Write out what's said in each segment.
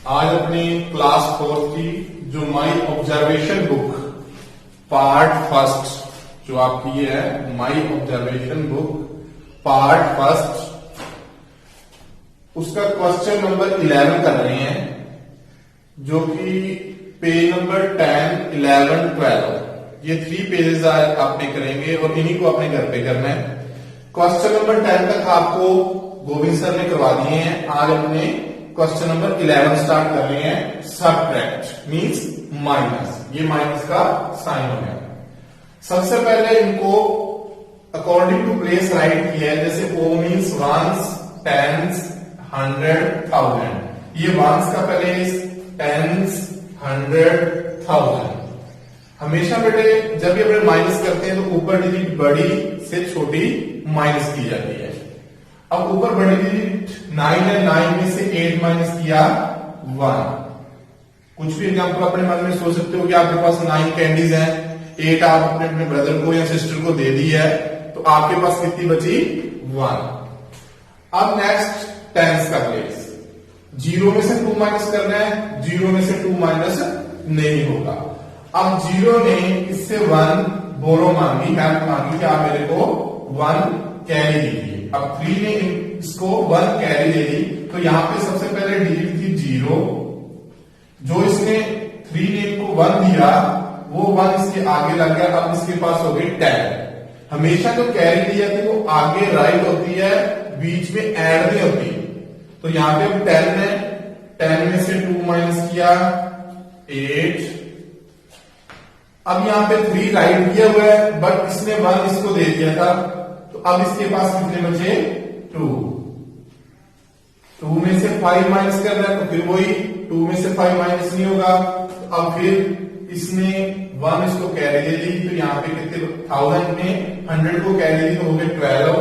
आज अपनी क्लास 4 की जो my observation book part first जो आपकी ये है my observation book part first उसका क्वेश्चन नंबर 11 कर रहे हैं जो कि पेज नंबर 10, 11, 12 ये 3 पेजेस आपने करेंगे और इन्हीं को अपने घर पे करना है। क्वेश्चन नंबर 10 तक आपको गोविंद सर ने करवा दिए हैं। आज अपने क्वेश्चन नंबर 11 स्टार्ट कर रहे हैं। सबट्रैक्ट मींस माइनस, ये माइनस का साइन हो गया। सबसे पहले इनको अकॉर्डिंग टू प्लेस राइट किया है, जैसे ओ मींस वंस, टेंस, 100, 1000। ये वंस का प्लेस, टेंस, 100, 1000। हमेशा बेटे जब भी अपने माइनस करते हैं तो ऊपर डिजिट बड़ी से छोटी माइनस की जाती है। अब ऊपर बड़ी डिजिट 9 है, 9 में से 8 माइनस किया 1। कुछ भी एग्जाम्पल अपने मन में सोच सकते हो कि आपके पास 9 कैंडीज हैं, 8 आप अपने ब्रदर को या सिस्टर को दे दी है, तो आपके पास कितनी बची 1। अब नेक्स्ट टेंस का प्लेस, 0 में से 2 माइनस करना है, 0 में से 2 माइनस नहीं होगा। अब 0 ने इससे 1 बोरो मांगी, हेल्प मांगी कि आप मेरे को 1 कैरी दीजिए। अब 3 ने इसको 1 कैरी दे दी, तो यहां पे सबसे पहले डिजिट थी 0, जो इसने 3 ने इनको 1 दिया वो 1 इसके आगे लग गया। अब इसके पास हो गई 10। हमेशा जो कैरी दी जाती है वो आगे राइट होती है, बीच में ऐड नहीं होती। तो यहां पे अब 10 है, 10 में से 2 माइनस किया 8। अब यहां पे 3 राइट किया हुआ है, बट इसने 1 इसको दे दिया था, तो अब इसके पास कितने बचे 2। 2 में से 5 माइनस कर रहा है, तो फिर वही 2 में से 5 माइनस नहीं होगा। तो अब फिर इसने 1 इसको कैरी दे दी, तो यहाँ पे कितने 1000 में 100 को कैरी दी, तो हो गए 12।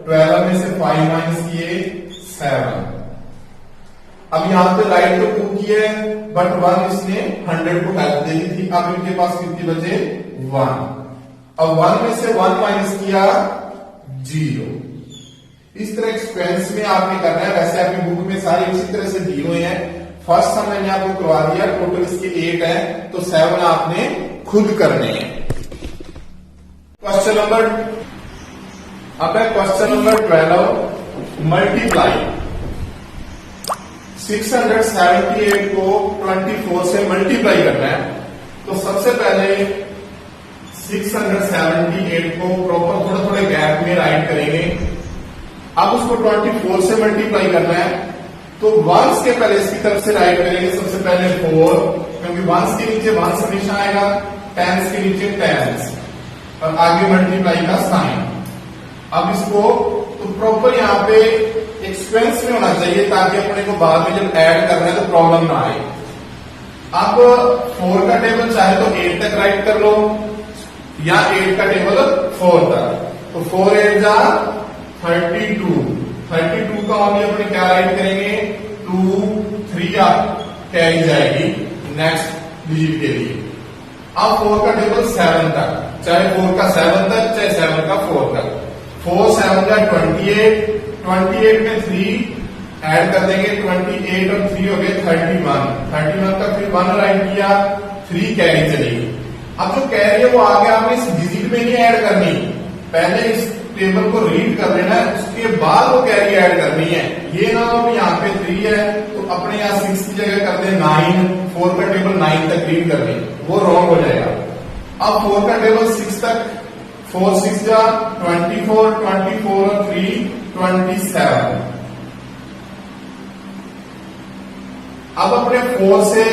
12 में से 5 माइनस किए 7। अब यहां पे राइट तो 2 किए, बट 1 इसने 100 को हेल्प दे दी थी। अब इनके पास कितनी बचे 1। अब 1 में से 1 माइनस किया 0। इस तरह एक्सपेंस में आपने करना है। वैसे आपकी बुक में सारे इसी तरह से दिए हुए हैं। फर्स्ट सम मैंने आपको करवा दिया, टोटल इसके 8 है, तो 7 आपने खुद करने हैं। क्वेश्चन नंबर, अब है क्वेश्चन नंबर 12, मल्टीप्लाई। 678 को 24 से मल्टीप्लाई करना है। तो सबसे पहले 678 को प्रॉपर थोड़े थोड़े गैप में राइट करेंगे। अब उसको 24 से मल्टीप्लाई करना है, तो वंस के पहले इसकी तरफ से राइट करेंगे। सबसे पहले 4, क्योंकि वंस के नीचे वंस हमेशा आएगा, टेंस के नीचे टेंस, और आगे मल्टीप्लाई का साइन। अब इसको तो प्रॉपर यहाँ पे एक्सपेंस में होना चाहिए, ताकि अपने को बाद में जब ऐड करना है तो प्रॉब्लम ना आए। अब 4 का टेबल चाहे तो 8 तक राइट कर लो, या 8 का टेबल 4 तक। तो 4 8 जा 32। 32 का ओनली अपने क्या राइट करेंगे 2, 3 आप कैरी जाएगी नेक्स्ट डिजिट के लिए। अब 4 का टेबल 7 तक, चाहे 4 का 7 तक, चाहे 7 का 4 तक। 4 7 का 28, 28 में 3 ऐड कर देंगे, 28 और 3 हो गए 31। 31 का फिर 1 राइट किया, 3 कैरी चलेगी। अब जो कैरी है वो आगे आपने इस डिजिट में नहीं ऐड करनी, पहले इस टेबल को रीड कर लेना है, उसके बाद वो कैरी ऐड करनी है। ये ना हो कि यहाँ पे 3 है तो अपने यहाँ 6 की जगह कर दे 9, 4 का टेबल 9 तक रीड कर ले, वो रॉन्ग हो जाएगा। अब 4 का टेबल 6 तक, 4 6 जा 24, 24 और 3 27। अब अपने 4 से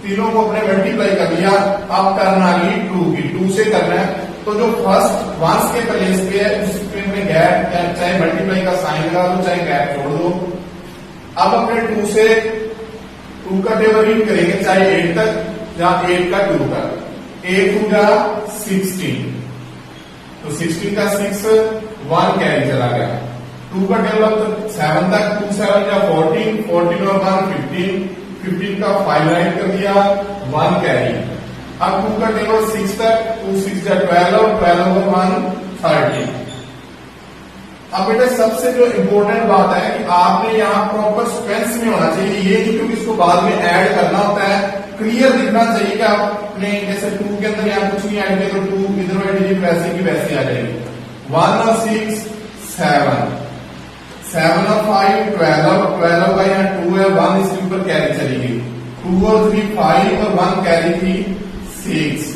तीनों को अपने मल्टीप्लाई कर लिया। अब टर्न आ गई 2 की, 2 से करना है, तो जो फर्स्ट वंस के प्लेस पे है उसमें गैप, चाहे मल्टीप्लाई का साइन लगा दो, चाहे गैप छोड़ दो। अब अपने 2 से 2 का टेबल रीड करेंगे, चाहे 8 तक या 8 का 2 तक। 8 2 जा 16, तो 16 का 6, 1 कैरी चला गया। 2 का टेबल 7 तक, 2 7 या 14, 14 और 1 15, 15 का 5 राइट कर दिया, 1 कैरी। अब 2 का टेबल 6 तक, 2 6 या 12 और 12 और 1 30। अब बेटा सबसे जो इम्पोर्टेंट बात है कि आपने यहाँ प्रॉपर सीक्वेंस में होना चाहिए, ये नहीं क्योंकि इसको बाद में ऐड करना होता है, क्लियर दिखना चाहिए कि आपने जैसे 2 के अंदर यहाँ कुछ नहीं ऐड किया तो 2 इधर वाली डिजिट वैसे की वैसे आ जाएगी। 1 और 6 7, 7 और 5 12, 12 का यहाँ 2 है, 1 इसके ऊपर कैरी चली गई, 2 और 3 5 और 1 कैरी थी 6।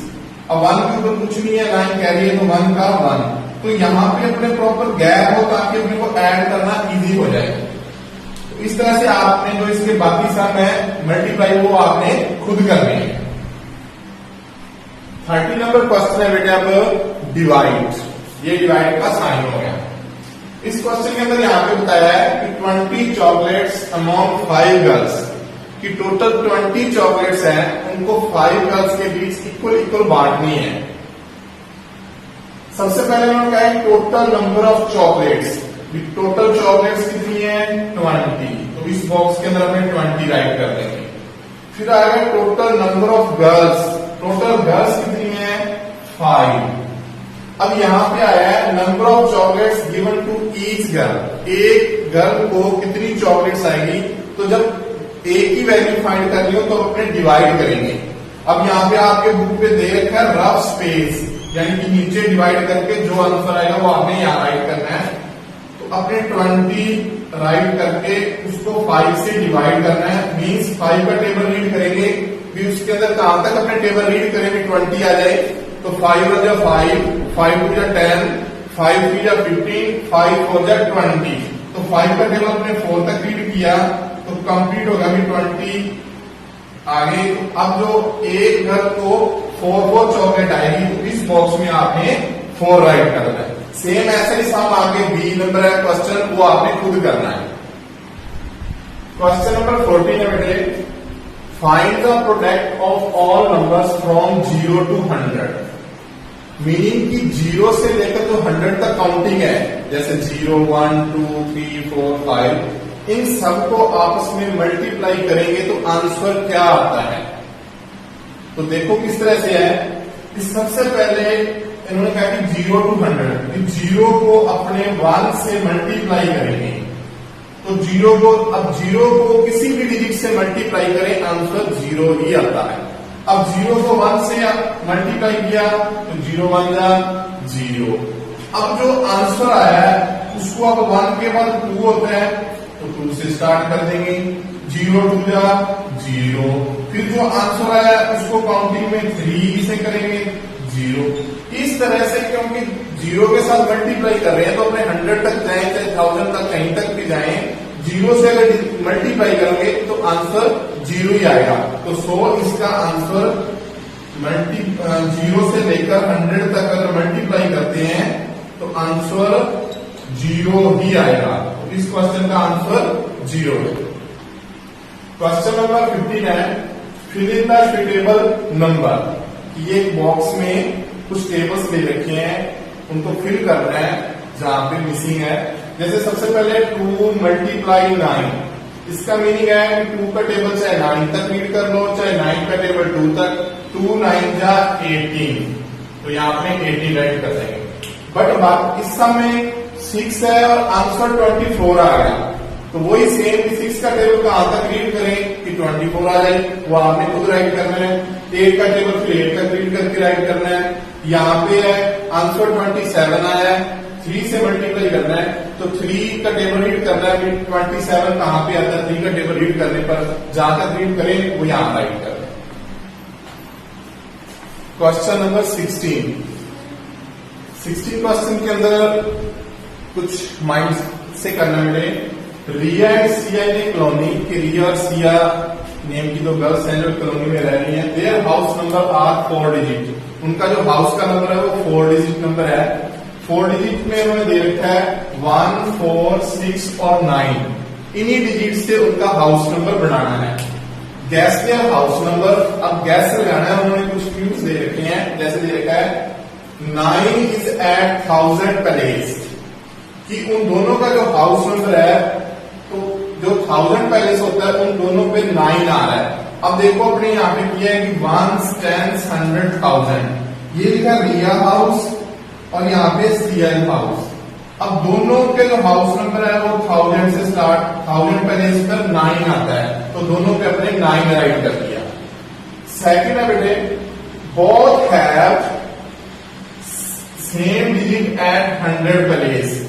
अब 1 के ऊपर कुछ नहीं है, लाइन कैरी है तो 1 का 1, तो यहाँ पे अपने प्रॉपर गैप हो ताकि अपने को ऐड करना इजी हो जाए। तो इस तरह से आपने जो इसके बाकी सम है मल्टीप्लाई वो आपने खुद करनी है। 30 नंबर क्वेश्चन है बेटे अब डिवाइड, ये डिवाइड का साइन हो गया। इस क्वेश्चन के अंदर यहाँ पे बताया है कि 20 चॉकलेट्स अमॉन्ग 5 गर्ल्स, कि टोटल 20 चॉकलेट्स हैं, उनको 5 गर्ल्स के बीच इक्वल इक्वल बांटनी है। सबसे पहले उन्होंने कहा है total number of chocolates, total chocolates कितनी है 20, तो इस बॉक्स के अंदर हमें 20 राइट कर देंगे। फिर आएगा total number of girls, total girls कितनी है 5। अब यहाँ पे आया है number of chocolates given to each girl, एक गर्ल को कितनी चॉकलेट्स आएगी, तो जब एक ही वैल्यू फाइंड करनी हो तो अपने डिवाइड करेंगे। अब यहाँ पे आपके बुक पे दे रखा है रफ स्पेस, यानी कि नीचे डिवाइड करके जो आंसर आएगा वो आपने यहाँ राइट करना है। तो अपने 20 राइट करके उसको 5 से डिवाइड करना है, मींस 5 का टेबल रीड करेंगे, भी उसके अंदर कहां तक अपने टेबल रीड करेंगे 20 आ जाए, तो 5 1 जा 5, 5 2 जा 10, 5 3 जा 15, 5 4 जा 20, तो 5 का टेबल अपने 4 तक रीड किया तो कंप्लीट होगा भी 20 आगे। अब जो एक घर को 4 चॉकलेट आएगी तो इस बॉक्स में आपने 4 राइट करना है। सेम ऐसे ही सम आगे बी नंबर है क्वेश्चन, वो आपने खुद करना है। क्वेश्चन नंबर 14 है बेटे, find the product of all numbers from 0 to 100, meaning कि 0 से लेकर जो 100 तक काउंटिंग है, जैसे 0 1 2 3 4 5, इन सबको आपस में मल्टीप्लाई करेंगे तो आंसर क्या आता है। तो देखो किस तरह से है कि सबसे पहले इन्होंने कहा कि 0 to 100, 0 को अपने 1 से मल्टीप्लाई करेंगे, तो 0 को, अब 0 को किसी भी डिजिट से मल्टीप्लाई करें आंसर 0 ही आता है। अब 0 को 1 से मल्टीप्लाई किया तो 0 1 जा 0। अब जो आंसर आया है उसको अब 1 के बाद 2 होता है तो 2 से स्टार्ट कर देंगे, 0 2 जा 0। फिर जो आंसर आया उसको काउंटिंग में 3 से करेंगे 0। इस तरह से क्योंकि 0 के साथ मल्टीप्लाई कर रहे हैं तो अपने 100 तक जाएं चाहे 1000 तक कहीं तक भी जाएं, 0 से अगर मल्टीप्लाई करेंगे तो आंसर 0 ही आएगा। तो 100 इसका आंसर 0 से लेकर 100 तक अगर मल्टीप्लाई करते हैं तो आंसर 0 ही आएगा। तो इस क्वेश्चन का आंसर 0 है। क्वेश्चन नंबर 15 है, fill in the suitable number. ये बॉक्स में कुछ टेबल्स दे रखे हैं, उनको फिल करना है जहां पे मिसिंग है। जैसे सबसे पहले 2 मल्टीप्लाई 9, इसका मीनिंग है कि 2 का टेबल चाहे 9 तक रीड कर लो, चाहे 9 का टेबल 2 तक, 2 9 जा 18, तो यहाँ पे 18 राइट कर देंगे। बट बात इस समय 6 है और आंसर 24 आ गया, तो वही सेम 6 का टेबल कहां तक रीड करें कि 24 आ जाए, वो आपने खुद राइट करना है। 8 का टेबल फिर 8 तक रीड करके राइट करना है। यहाँ पे है आंसर 27 आया है, 3 से मल्टीप्लाई करना है तो 3 का टेबल रीड करना है। 27 कहां पे आता है, 3 का टेबल रीड करने पर जहां तक रीड करें वो यहां राइट करें। क्वेश्चन नंबर 16 क्वेश्चन के अंदर कुछ माइंड से करना मिले। रिया एंड सिया ने कॉलोनी के, रिया और सिया नेम की 2 गर्ल्स हैं जो कॉलोनी में रह रही हैं। Their house number are 4 digit, उनका जो हाउस का नंबर है वो 4 डिजिट नंबर है। 4 डिजिट में उन्होंने दे रखा है 1 4 6 और 9, इन्हीं डिजिट से उनका हाउस नंबर बनाना है। गैस देयर हाउस नंबर, अब गैस लगाना है, उन्होंने कुछ क्यूज दे रखे हैं, जैसे दे रखा है 9 इज एट 1000 पैलेस, कि उन दोनों का जो हाउस नंबर है तो जो 1000 पैलेस होता है उन दोनों पे 9 आ रहा है। अब देखो अपने यहाँ पे किया है कि 1 10 100 1000, ये लिखा रिया हाउस और यहाँ पे सीएल हाउस। अब दोनों के जो हाउस नंबर है वो 1000 से स्टार्ट, 1000 पहले इस पर 9 आता है, तो दोनों पे अपने 9 राइट कर दिया। सेकंड है बेटे, both have same digit at 100 place.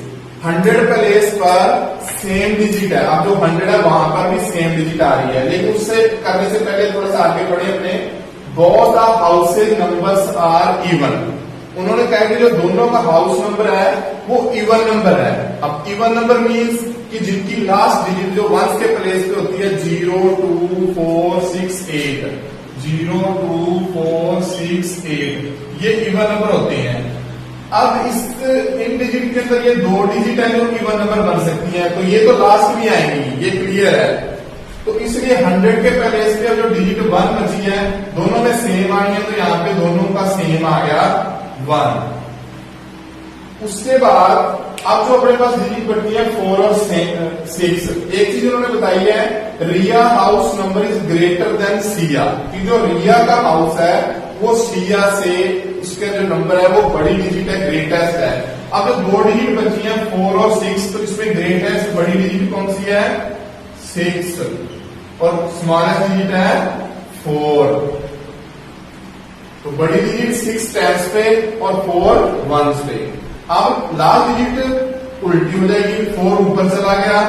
100 place पर सेम डिजिट है, अब जो 100 है वहां पर भी सेम डिजिट आ रही है, लेकिन उससे करने से पहले थोड़ा सा आगे बढ़े अपने। Both the houses numbers are even. उन्होंने कहा कि जो दोनों का हाउस नंबर है वो इवन नंबर है। अब इवन नंबर मींस कि जिनकी लास्ट डिजिट जो वंस के प्लेस पे होती है 0, 2, 4, 6, 8, 0, 2, 4, 6, 8, ये इवन नंबर होते हैं। अब इन डिजिट के अंदर ये 2 डिजिट है जो इवन नंबर बन सकती है, तो ये तो लास्ट भी आएंगी, ये क्लियर है। तो इसलिए 100 के प्लेस पे जो डिजिट 1 बची है दोनों में सेम आई है, तो यहाँ पे दोनों का सेम आ गया 1। उसके बाद अब जो अपने पास डिजिट बची है 4 और 6, एक चीज उन्होंने बताई है, Riya house number is greater than Siya, कि जो रिया का हाउस है वो सिया से उसके जो नंबर है वो बड़ी डिजिट है, ग्रेटेस्ट है। अब जो 2 डिजिट बची है 4 और 6, तो इसमें ग्रेटेस्ट बड़ी डिजिट कौन सी है? 6, और स्मॉलेस्ट डिजिट है 4। तो बड़ी डिजिट 6 टेंस पे और 4 वंस पे। अब लास्ट डिजिट उल्टी हो जाएगी, 4 ऊपर चला गया,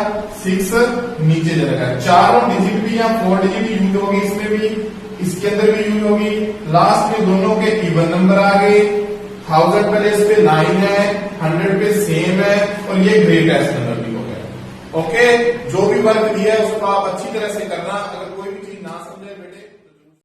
6 नीचे चला गया। चारों डिजिट भी या 4 डिजिट यूज होगी, इसमें भी इसके अंदर भी यूज होगी। लास्ट में दोनों के इवन नंबर आ गए, 1000 प्लेस पे 9 है, 100 पे सेम है, और ये ग्रेटेस्ट नंबर भी हो गया। ओके, जो भी वर्क दिया है उसको आप अच्छी तरह से करना।